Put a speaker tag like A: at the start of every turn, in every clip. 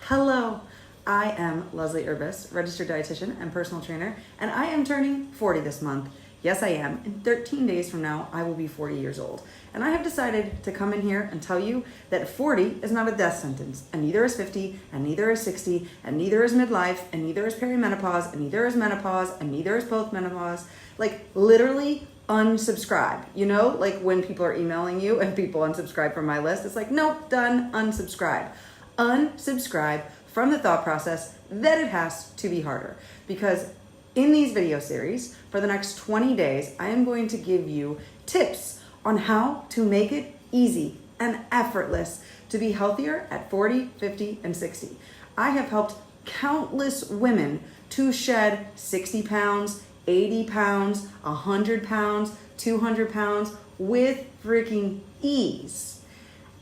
A: Hello, I am Leslie Urbis, registered dietitian and personal trainer, and I am turning 40 this month. Yes, I am. In 13 days from now, I will be 40 years old. And I have decided to come in here and tell you that 40 is not a death sentence, and neither is 50, and neither is 60, and neither is midlife, and neither is perimenopause, and neither is menopause, and neither is postmenopause. Like, literally unsubscribe. You know, like when people are emailing you and people unsubscribe from my list, it's like, nope, done, unsubscribe. Unsubscribe from the thought process that it has to be harder. Because in these video series, for the next 20 days, I am going to give you tips on how to make it easy and effortless to be healthier at 40, 50, and 60. I have helped countless women to shed 60 pounds, 80 pounds, 100 pounds, 200 pounds with freaking ease.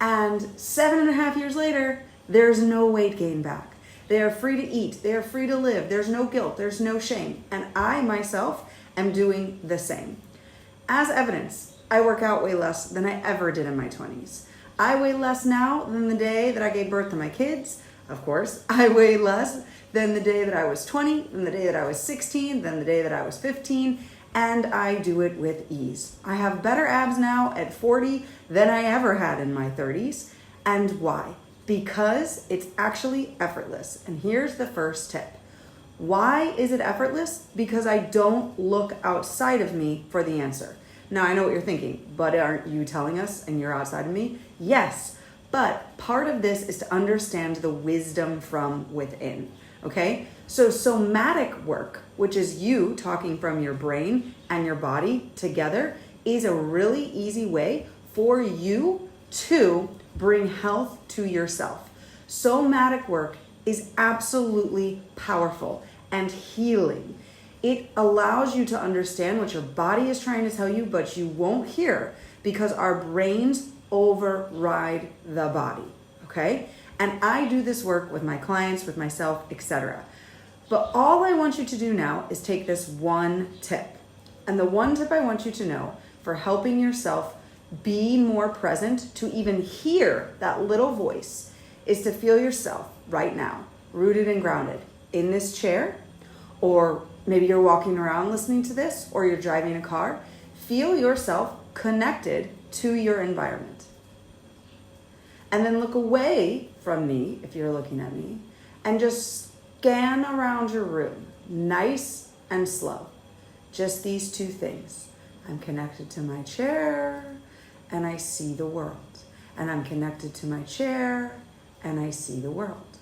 A: And 7.5 years later, there's no weight gain back. They are free to eat. They are free to live. There's no guilt. There's no shame. And I myself am doing the same. As evidence, I work out way less than I ever did in my 20s. I weigh less now than the day that I gave birth to my kids. Of course, I weigh less than the day that I was 20, than the day that I was 16, than the day that I was 15, and I do it with ease. I have better abs now at 40 than I ever had in my 30s. And why? Because it's actually effortless. And here's the first tip. Why is it effortless? Because I don't look outside of me for the answer. Now, I know what you're thinking, but aren't you telling us and you're outside of me? Yes, but part of this is to understand the wisdom from within, okay? So somatic work, which is you talking from your brain and your body together, is a really easy way for you to bring health to yourself. Somatic work is absolutely powerful and healing. It allows you to understand what your body is trying to tell you, but you won't hear because our brains override the body, okay? And I do this work with my clients, with myself, etc. But all I want you to do now is take this one tip. And the one tip I want you to know for helping yourself be more present to even hear that little voice is to feel yourself right now, rooted and grounded in this chair, or maybe you're walking around listening to this, or you're driving a car. Feel yourself connected to your environment. And then look away from me, if you're looking at me, and just scan around your room, nice and slow. Just these two things. I'm connected to my chair, and I see the world. And I'm connected to my chair, and I see the world.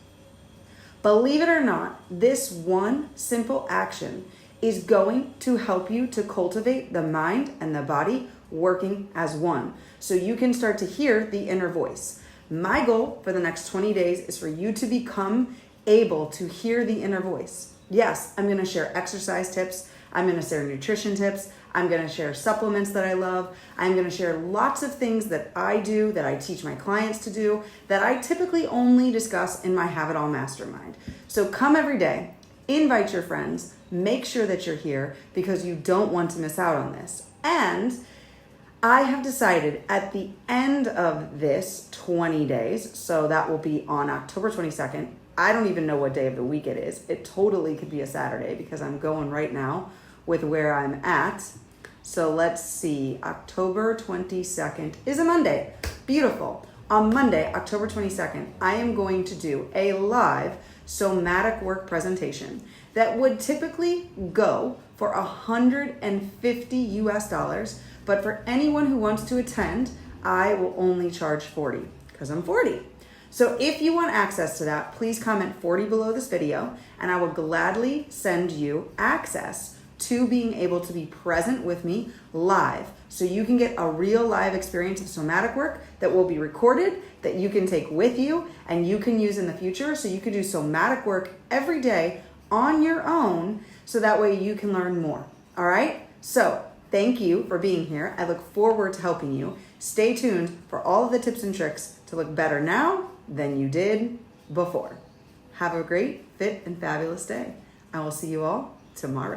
A: Believe it or not, this one simple action is going to help you to cultivate the mind and the body working as one, so you can start to hear the inner voice. My goal for the next 20 days is for you to become able to hear the inner voice. Yes, I'm going to share exercise tips. I'm going to share nutrition tips. I'm going to share supplements that I love. I'm going to share lots of things that I do, that I teach my clients to do, that I typically only discuss in my Have It All Mastermind. So come every day, invite your friends, make sure that you're here because you don't want to miss out on this. And I have decided at the end of this 20 days, so that will be on October 22nd. I don't even know what day of the week it is. It totally could be a Saturday because I'm going right now with where I'm at. So let's see, October 22nd is a Monday. Beautiful. On Monday, October 22nd, I am going to do a live somatic work presentation that would typically go for $150 US, but for anyone who wants to attend, I will only charge 40 because I'm 40. So if you want access to that, please comment 40 below this video, and I will gladly send you access to being able to be present with me live. So you can get a real live experience of somatic work that will be recorded, that you can take with you and you can use in the future. So you can do somatic work every day on your own, so that way you can learn more. All right? So thank you for being here. I look forward to helping you. Stay tuned for all of the tips and tricks to look better now than you did before. Have a great, fit, and fabulous day. I will see you all tomorrow.